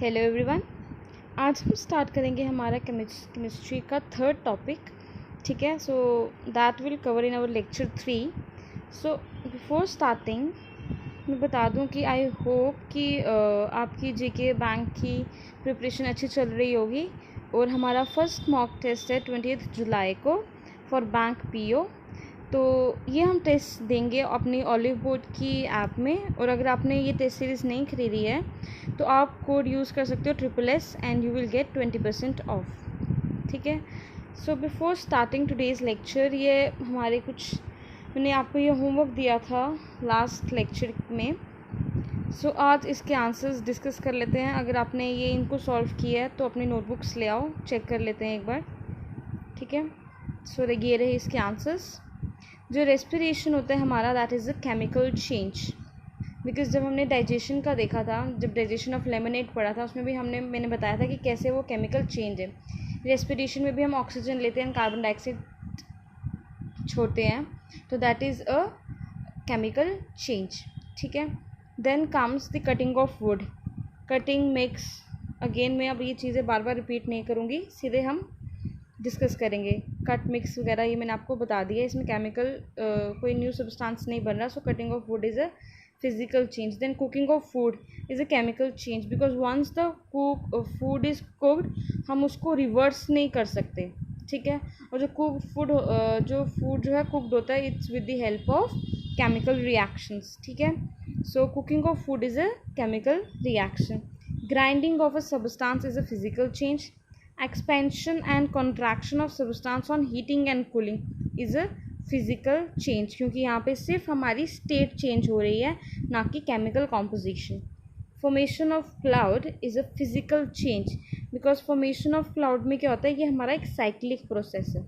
Hello everyone. आज हम start करेंगे हमारा केमिस्ट्री का थर्ड टॉपिक। ठीक है, so that will cover in our lecture 3। So before starting मैं बता दूं कि आई होप कि आपकी जीके बैंक की प्रिपरेशन अच्छी चल रही होगी। और हमारा फर्स्ट मॉक टेस्ट है 20 जुलाई को फॉर बैंक पीओ। तो ये हम टेस्ट देंगे अपनी ऑलिव बोर्ड की ऐप में। और अगर आपने ये टेस्ट सीरीज़ नहीं खरीदी है तो आप कोड यूज़ कर सकते हो SSS and you will get 20% of. ठीक है, सो बिफोर स्टार्टिंग टुडेज़ लेक्चर, ये हमारे कुछ मैंने आपको ये होमवर्क दिया था लास्ट लेक्चर में। सो आज इसके आंसर्स डिस्कस कर लेते हैं। अगर आपने ये इनको सॉल्व किया है तो अपनी नोटबुक्स ले आओ, चेक कर लेते हैं एक बार। ठीक है, सो ये रहे इसके आंसर्स। जो रेस्पिरेशन होता है हमारा, that is a chemical change. Because जब हमने डाइजेशन का देखा था, जब डाइजेशन ऑफ लेमनेड पढ़ा था, उसमें भी मैंने बताया था कि कैसे वो केमिकल चेंज है। रेस्पिरेशन में भी हम ऑक्सीजन लेते हैं, कार्बन डाइऑक्साइड छोड़ते हैं, तो that is a chemical change. ठीक है, then comes the cutting of wood. Cutting makes, again मैं अब ये चीज़ें बार बार रिपीट नहीं करूँगी, सीधे हम डिस्कस करेंगे। कट मिक्स वगैरह ये मैंने आपको बता दिया, इसमें केमिकल कोई न्यू सब्सटेंस नहीं बन रहा। So cutting of wood is a physical change. Then cooking of food is a chemical change, because once the food is cooked हम उसको रिवर्स नहीं कर सकते। ठीक है, और जो कुक फूड जो फूड जो है कुक्ड होता है, it's with the help of chemical reactions. ठीक है, so cooking of food is a chemical reaction. Grinding of a substance is a physical change. Expansion and contraction of substance on heating and cooling is a physical change, क्योंकि यहाँ पे सिर्फ हमारी state change हो रही है, ना कि chemical composition. Formation of cloud is a physical change, because formation of cloud में क्या होता है, ये हमारा एक साइक्लिक प्रोसेस है।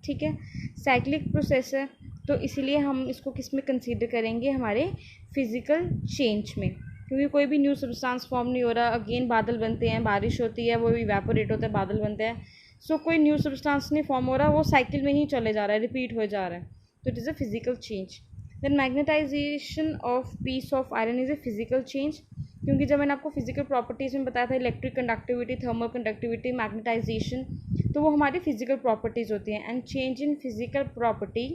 ठीक है, साइक्लिक प्रोसेस है, तो इसीलिए हम इसको किस में कंसीडर करेंगे, हमारे फिजिकल चेंज में। क्योंकि कोई भी न्यू सब्सटेंस फॉर्म नहीं हो रहा। अगेन बादल बनते हैं, बारिश होती है, वो इवेपोरेट होता है, बादल बनते हैं। सो कोई न्यू सब्सटेंस नहीं फॉर्म हो रहा, वो साइकिल में ही चले जा रहा है, रिपीट हो जा रहा है, तो it is a physical change. Then magnetization of piece of iron is a physical change, क्योंकि जब मैंने आपको फिजिकल प्रॉपर्टीज़ में बताया था, electric conductivity, thermal conductivity, magnetization, तो वो हमारी फिजिकल प्रॉपर्टीज़ होती हैं। And change in physical property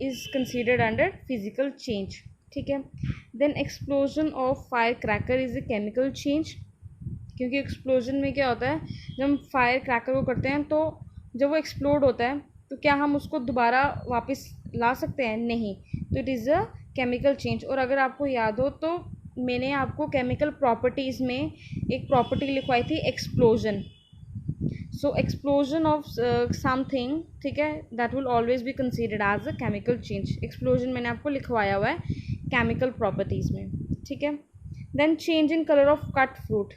is considered under physical change. ठीक है, then explosion of fire cracker is a chemical change, क्योंकि एक्सप्लोजन में क्या होता है, जब हम फायर क्रैकर को करते हैं तो जब वो एक्सप्लोड होता है तो क्या हम उसको दोबारा वापस ला सकते हैं? नहीं, तो it is a chemical change. और अगर आपको याद हो तो मैंने आपको केमिकल प्रॉपर्टीज़ में एक प्रॉपर्टी लिखवाई थी, explosion. So explosion of something, ठीक है, that will always be considered as a chemical change. Explosion मैंने आपको लिखवाया हुआ है केमिकल प्रॉपर्टीज़ में। ठीक है, then change in colour of cut fruit.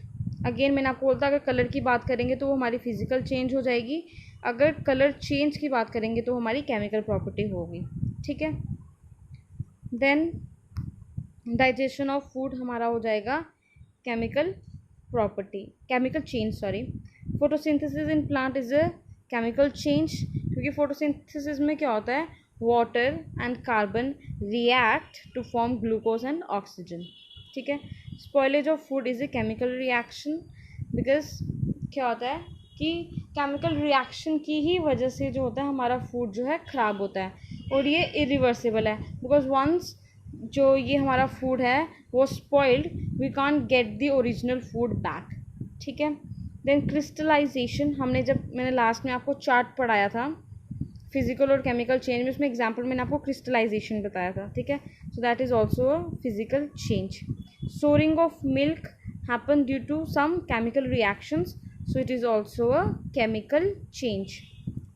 Again मैंने आपको बोलता, अगर कलर की बात करेंगे तो वो हमारी फिजिकल चेंज हो जाएगी, अगर कलर चेंज की बात करेंगे तो हमारी केमिकल प्रॉपर्टी होगी। ठीक है, देन डाइजेशन ऑफ फूड हमारा हो जाएगा chemical property, chemical change, sorry. Photosynthesis in plant is a chemical change, क्योंकि फोटोसिंथेसिस में क्या होता है, water and carbon react to form glucose and oxygen. ठीक है, spoilage of food is a chemical reaction, because क्या होता है कि केमिकल रिएक्शन की ही वजह से जो होता है हमारा फूड जो है ख़राब होता है, और ये इरिवर्सिबल है। बिकॉज वंस जो ये हमारा फूड है वो spoiled, we can't get the original food back. ठीक है, देन क्रिस्टलाइजेशन, मैंने लास्ट में आपको चार्ट पढ़ाया था फिजिकल और केमिकल चेंज में, उसमें एग्जांपल मैंने आपको क्रिस्टलाइजेशन बताया था। ठीक है, so that is also a physical change. Souring of milk happen due to some chemical reactions, so it is also a chemical change.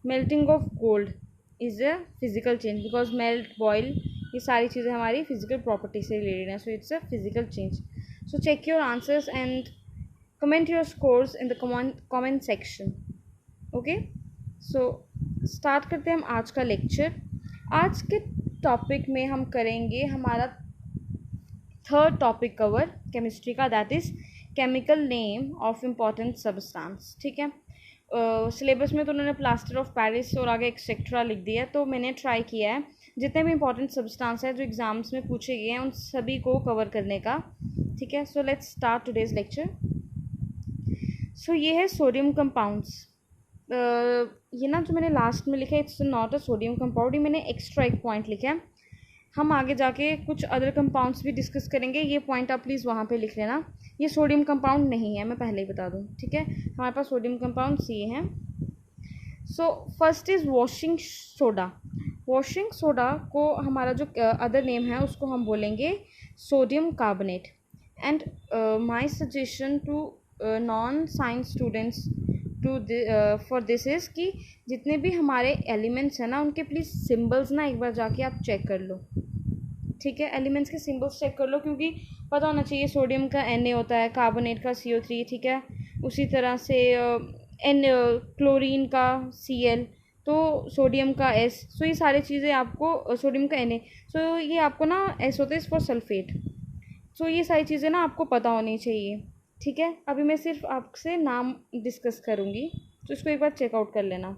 Melting of gold is a physical change, because melt, boil, ये सारी चीज़ें हमारी फिजिकल property से related हैं, so it's a physical change. So check your answers and comment your scores in the comment section. Okay, so start करते हैं हम आज का लेक्चर। आज के टॉपिक में हम करेंगे हमारा थर्ड टॉपिक कवर केमिस्ट्री का, that is chemical name of important substance. ठीक है, सिलेबस में तो उन्होंने प्लास्टर ऑफ पेरिस और आगे एक्सेट्रा लिख दिया है, तो मैंने ट्राई किया है जितने भी इंपॉर्टेंट सब्सटेंस है जो एग्ज़ाम्स में पूछे गए हैं उन सभी को कवर करने का। ठीक है, so let's start today's lecture. So ये है सोडियम कंपाउंड्स। ये ना जो मैंने लास्ट में लिखा है, it's not a sodium compound, ये मैंने एक्स्ट्रा एक पॉइंट लिखा है। हम आगे जाके कुछ अदर कंपाउंड्स भी डिस्कस करेंगे, ये पॉइंट आप प्लीज़ वहाँ पे लिख लेना। ये सोडियम कंपाउंड नहीं है, मैं पहले ही बता दूँ, ठीक है। हमारे पास सोडियम कंपाउंड्स ये हैं। So first is washing soda. Washing soda को हमारा जो अदर नेम है उसको हम बोलेंगे sodium carbonate. And my suggestion to non science students to for this is कि जितने भी हमारे एलिमेंट्स हैं ना, उनके प्लीज़ सिंबल्स ना एक बार जाके आप चेक कर लो, ठीक है। एलिमेंट्स के सिंबल्स चेक कर लो, क्योंकि पता होना चाहिए सोडियम का Na होता है, कार्बोनेट का CO3, ठीक है। उसी तरह से क्लोरीन का Cl, तो सोडियम का S। सो ये सारी चीज़ें आपको, सोडियम का Na, सो ये आपको ना S होता है फॉर सल्फेट। सो ये सारी चीज़ें ना आपको पता होनी चाहिए, ठीक है। अभी मैं सिर्फ आपसे नाम डिस्कस करूँगी, तो इसको एक बार चेकआउट कर लेना।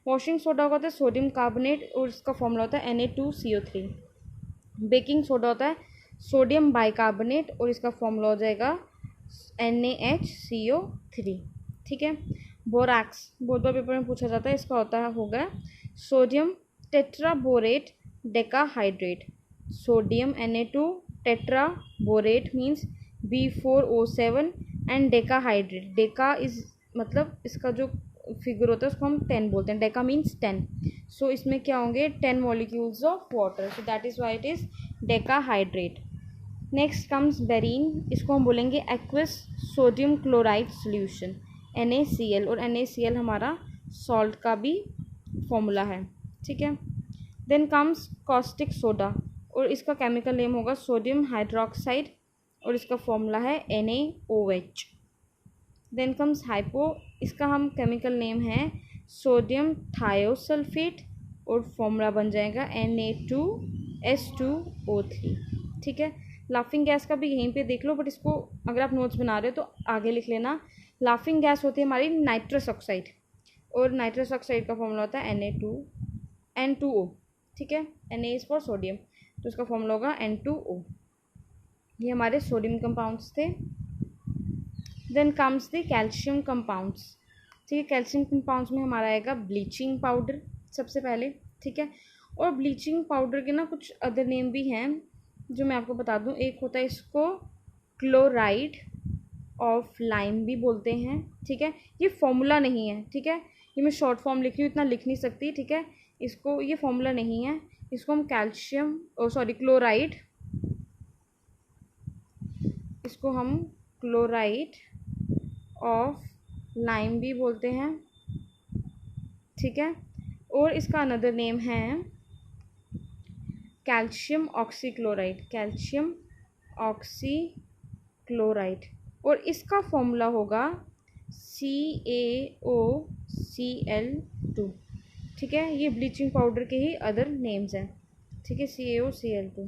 वॉशिंग सोडा का होता है सोडियम कार्बोनेट और इसका फॉर्मूला होता है Na2CO3। बेकिंग सोडा होता है सोडियम बाइकार्बोनेट और इसका फॉर्मूला हो जाएगा NaHCO3, ठीक है। बोरैक्स बहुत बार पेपर में पूछा जाता है, इसका होगा sodium tetraborate decahydrate. Sodium Na2 tetraborate means B4O7 and decahydrate. Deka is मतलब इसका जो फिगर होता है उसको हम 10 बोलते हैं, डेका मीन्स 10। सो इसमें क्या होंगे 10 molecules of water, so that is why it is decahydrate. Next comes brine, इसको हम बोलेंगे aqueous sodium chloride solution NaCl, और NaCl हमारा सॉल्ट का भी फॉर्मूला है, ठीक है। देन कम्स कॉस्टिक सोडा और इसका केमिकल नेम होगा सोडियम हाइड्रोक्साइड और इसका फॉर्मूला है NaOH। देन कम्स हाइपो, इसका हम केमिकल नेम है सोडियम थायोसल्फेट और फॉर्मूला बन जाएगा Na2S2O3, ठीक है। लाफिंग गैस का भी यहीं पे देख लो, बट इसको अगर आप नोट्स बना रहे हो तो आगे लिख लेना। लाफिंग गैस होती है हमारी नाइट्रस ऑक्साइड, और नाइट्रस ऑक्साइड का फॉर्मूला होता है N2O, ठीक है। Na इज़ फॉर सोडियम, तो इसका फॉर्मूला होगा N2O। ये हमारे सोडियम कंपाउंड्स थे। Then comes the calcium compounds, ठीक है। कैल्शियम कंपाउंड्स में हमारा आएगा ब्लीचिंग पाउडर सबसे पहले, ठीक है। और ब्लीचिंग पाउडर के ना कुछ अदर नेम भी हैं जो मैं आपको बता दूं। एक होता है इसको क्लोराइड ऑफ लाइम भी बोलते हैं, ठीक है। ये फॉर्मूला नहीं है, ठीक है। ये मैं शॉर्ट फॉर्म लिख रही हूँ, इतना लिख नहीं सकती, ठीक है। इसको ये फॉर्मूला नहीं है, इसको हम क्लोराइड, इसको हम क्लोराइड ऑफ लाइम भी बोलते हैं, ठीक है। और इसका अनदर नेम है कैल्शियम ऑक्सीक्लोराइड, कैल्शियम ऑक्सीक्लोराइड, और इसका फॉर्मूला होगा CaOCl2, ठीक है। ये ब्लीचिंग पाउडर के ही अदर नेम्स हैं, ठीक है, CaOCl2,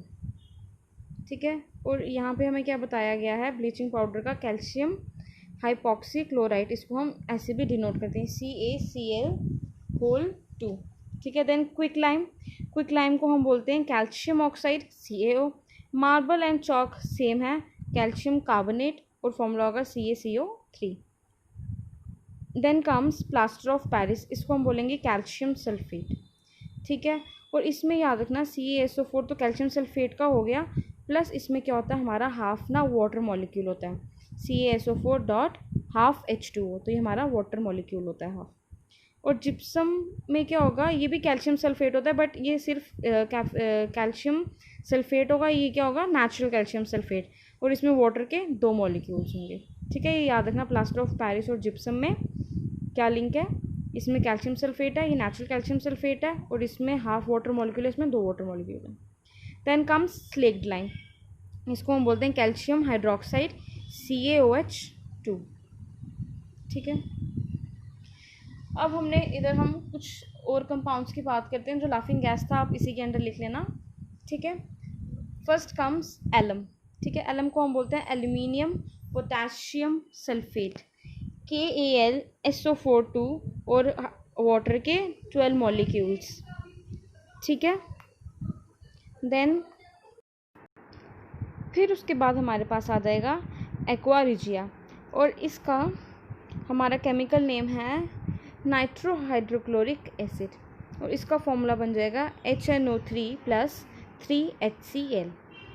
ठीक है। और यहाँ पे हमें क्या बताया गया है ब्लीचिंग पाउडर का, कैल्शियम हाइपॉक्सी क्लोराइड, इसको हम ऐसे भी डिनोट करते हैं CaCl2, ठीक है। देन क्विक लाइम को हम बोलते हैं calcium oxide CaO। Marble and chalk same है, कैल्शियम कार्बोनेट और फॉर्मूला होगा CaCO3। Then comes plaster of Paris, इसको हम बोलेंगे कैल्शियम सल्फेट, ठीक है। और इसमें याद रखना CaSO4 तो कैल्शियम सल्फेट का हो गया, प्लस इसमें क्या होता है हमारा हाफ ना वाटर मॉलिक्यूल होता है, CaSO4 डॉट हाफ H2O, तो ये हमारा वाटर मॉलिक्यूल होता है हाफ। और जिप्सम में क्या होगा, ये भी कैल्शियम सल्फेट होता है, बट ये सिर्फ कैल्शियम सल्फेट होगा, ये क्या होगा नेचुरल कैल्शियम सल्फेट, और इसमें वाटर के 2 मॉलिक्यूल्स होंगे, ठीक है। ये याद रखना, प्लास्टर ऑफ पेरिस और जिप्सम में क्या लिंक है, इसमें कैल्शियम सल्फेट है, ये नेचुरल कैल्शियम सल्फेट है, और इसमें हाफ वाटर मॉलिक्यूल है, इसमें 2 वाटर मॉलिक्यूल है। देन कम्स स्लेक्ड लाइम, इसको हम बोलते हैं कैल्शियम हाइड्रोक्साइड CaOH2, ठीक है। अब हमने इधर हम कुछ और कंपाउंड्स की बात करते हैं, जो लाफिंग गैस था आप इसी के अंदर लिख लेना, ठीक है। फर्स्ट कम्स एलम, ठीक है। एलम को हम बोलते हैं एल्यूमिनियम पोटेशियम सल्फेट, KAlSO42 और वाटर के 12 मॉलिक्यूल्स, ठीक है। देन फिर उसके बाद हमारे पास आ जाएगा एक्वा रिजिया, और इसका हमारा केमिकल नेम है नाइट्रोहाइड्रोक्लोरिक एसिड, और इसका फॉर्मूला बन जाएगा HNO3 + 3HCl।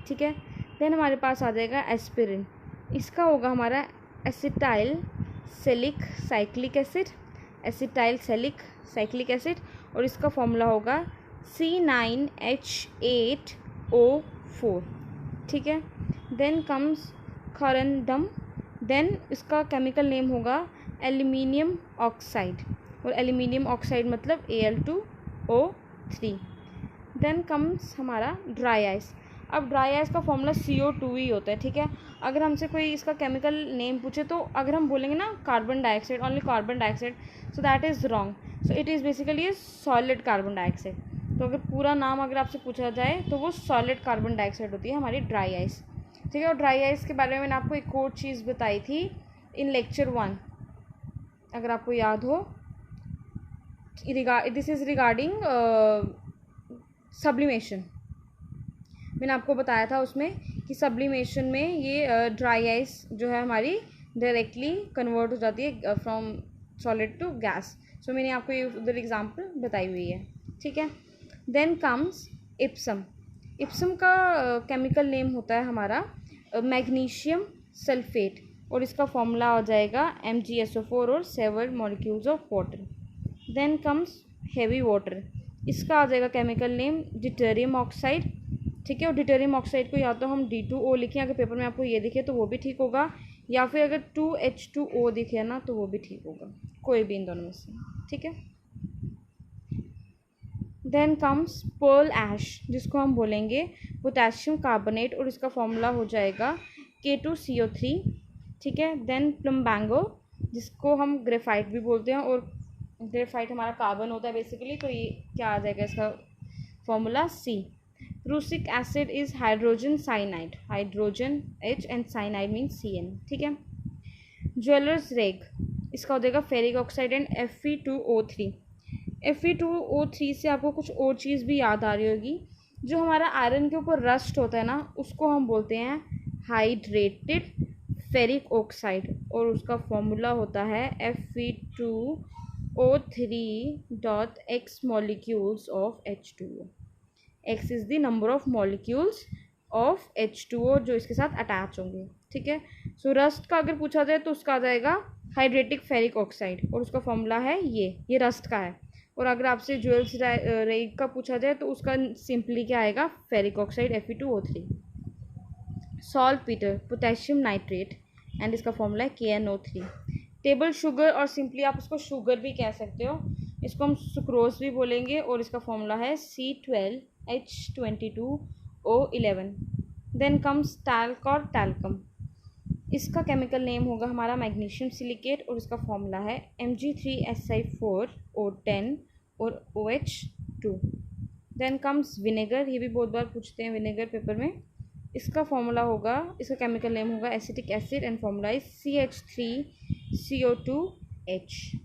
ठीक है। देन हमारे पास आ जाएगा एस्पिरिन, इसका होगा हमारा एसिटाइल सैलिक साइक्लिक एसिड, और इसका फॉर्मूला होगा C9H8O4। ठीक है। देन कम्स खरंडम, देन इसका केमिकल नेम होगा एल्यूमिनियम ऑक्साइड, और एल्यूमिनियम ऑक्साइड मतलब Al2O3। देन कम्स हमारा ड्राई आइस। अब ड्राई आइस का फॉर्मूला CO2 ही होता है। ठीक है। अगर हमसे कोई इसका केमिकल नेम पूछे तो अगर हम बोलेंगे ना carbon dioxide, only carbon dioxide, so that is wrong. So it is basically A solid carbon dioxide. तो अगर पूरा नाम अगर आपसे पूछा जाए तो वो सॉलिड कार्बन डाइऑक्साइड होती है हमारी ड्राई आइस। ठीक है। और ड्राई आइस के बारे में मैंने आपको एक और चीज़ बताई थी इन लेक्चर 1, अगर आपको याद हो। This is regarding sublimation. मैंने आपको बताया था उसमें कि सब्लिमेशन में ये ड्राई आइस जो है हमारी डायरेक्टली कन्वर्ट हो जाती है फ्रॉम सॉलिड टू गैस। सो मैंने आपको ये उधर एग्जांपल बताई हुई है। ठीक है। Then comes Epsom. इप्सम का केमिकल नेम होता है हमारा मैग्नीशियम सल्फेट, और इसका फॉर्मूला हो जाएगा MgSO4 और 7 molecules of water. Then comes heavy water, इसका आ जाएगा केमिकल नेम डिटेरियम ऑक्साइड। ठीक है। और डिटेरियम ऑक्साइड को या तो हम D2O लिखें, अगर पेपर में आपको ये दिखे तो वो भी ठीक होगा, या फिर अगर 2H2O दिखे ना तो वो भी ठीक होगा, कोई भी इन दोनों में से। ठीक है। देन कम्स पर्ल ऐश, जिसको हम बोलेंगे पोटेशियम कार्बोनेट, और इसका फॉर्मूला हो जाएगा K2CO3। ठीक है। देन प्लम्बैंगो, जिसको हम ग्रेफाइट भी बोलते हैं, और ग्रेफाइट हमारा कार्बन होता है बेसिकली, तो ये क्या आ जाएगा इसका formula C। Prussic acid is hydrogen cyanide, hydrogen H and cyanide means CN। ठीक है। ज्वेलर्स रेग, इसका हो जाएगा ferric oxide and Fe2O3। Fe2O3 से आपको कुछ और चीज़ भी याद आ रही होगी, जो हमारा आयरन के ऊपर रस्ट होता है ना, उसको हम बोलते हैं हाइड्रेटेड फेरिक ऑक्साइड, और उसका फॉर्मूला होता है Fe2O3.X molecules of H2O। X is the number of molecules of H2O जो इसके साथ अटैच होंगे। ठीक है। सो रस्ट का अगर पूछा जाए तो उसका आ जाएगा हाइड्रेटिक फेरिक ऑक्साइड, और उसका फॉर्मूला है ये रस्ट का है। और अगर आपसे ज्वेल्स रेग का पूछा जाए तो उसका सिंपली क्या आएगा, ferric oxide Fe2O3। Salt Peter potassium nitrate, and इसका फॉर्मूला है KNO3। टेबल शुगर, और सिंपली आप उसको शुगर भी कह सकते हो, इसको हम सुक्रोज भी बोलेंगे, और इसका फॉर्मूला है C12H22O11। देन कम्स टैल्क और टैल्कम, इसका केमिकल नेम होगा हमारा मैग्नीशियम सिलिकेट, और इसका फॉर्मूला है Mg3Si4O10 और OH2। देन कम्स विनेगर, ये भी बहुत बार पूछते हैं विनेगर पेपर में, इसका फॉर्मूला होगा, इसका केमिकल नेम होगा acetic acid, and formula is CH3CO2H।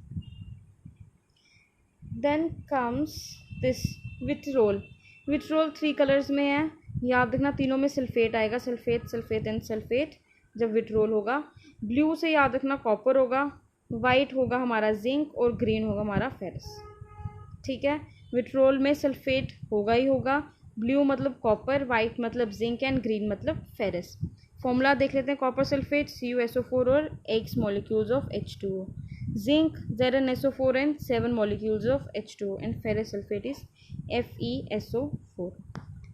Then comes this vitriol. Vitriol 3 colours में है, याद रखना तीनों में सल्फेट आएगा, सल्फेट सल्फेट एंड सल्फेट जब विट्रोल होगा। ब्लू से याद रखना कॉपर होगा, वाइट होगा हमारा जिंक, और ग्रीन होगा हमारा फेरस। ठीक है। विट्रोल में सल्फेट होगा ही होगा, ब्लू मतलब कॉपर, वाइट मतलब जिंक, एंड ग्रीन मतलब फेरस। फॉर्मूला देख लेते हैं। कॉपर सल्फेट CuSO4 और 8 molecules of H2O, zinc ZnSO4 and 7 molecules of H2O, and ferrous sulphate is FeSO4।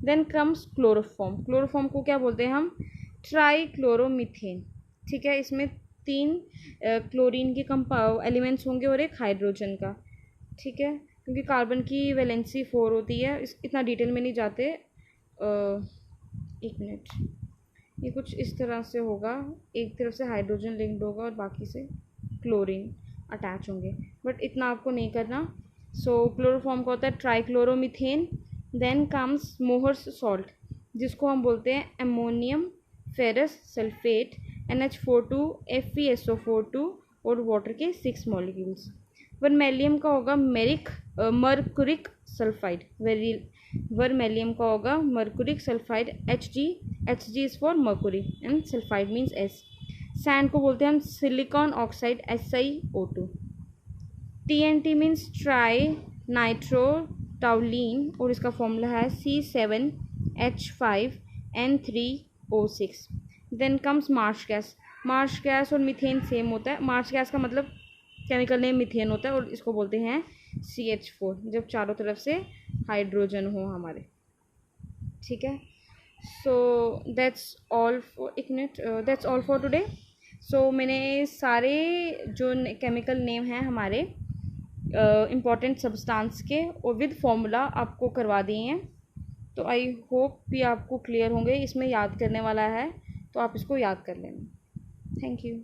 Then comes chloroform. Chloroform को क्या बोलते हैं हम, ट्राईक्लोरोमीथेन। ठीक है। इसमें 3 क्लोरीन के एलिमेंट्स होंगे और एक हाइड्रोजन का। ठीक है। क्योंकि कार्बन की वैलेंसी 4 होती है, इतना डिटेल में नहीं जाते। एक मिनट, ये कुछ इस तरह से होगा, एक तरफ से हाइड्रोजन लिंक्ड होगा और बाकी से क्लोरीन अटैच होंगे, बट इतना आपको नहीं करना। सो क्लोरोफॉर्म का होता है ट्राईक्लोरोमीथेन। देन कम्स मोहर्स सॉल्ट, जिसको हम बोलते हैं ammonium ferrous sulphate NH42 FeSO42 और वाटर के 6 मॉलिक्यूल्स। वर्मेलियम का होगा मर्कुरिक सल्फाइड, वर्मेलियम का होगा mercuric sulphide Hg, Hg is for mercury and sulphide means S। Sand को बोलते हैं हम silicon oxide SiO2। TNT means tri nitro toluene और इसका फॉर्मूला है C7H5N3O6। Then comes marsh gas. Marsh gas और मीथेन सेम होता है। मार्श गैस का मतलब केमिकल नेम मीथेन होता है और इसको बोलते हैं CH4 जब चारों तरफ से हाइड्रोजन हो हमारे, ठीक है। सो दैट्स ऑल फॉर एक minute that's all for today. So मैंने सारे जो केमिकल नेम हैं हमारे इम्पॉर्टेंट सब्सटेंस के और विद फॉर्मूला आपको करवा दिए हैं। तो आई होप भी आपको क्लियर होंगे। इसमें याद करने वाला है तो आप इसको याद कर लेना। Thank you.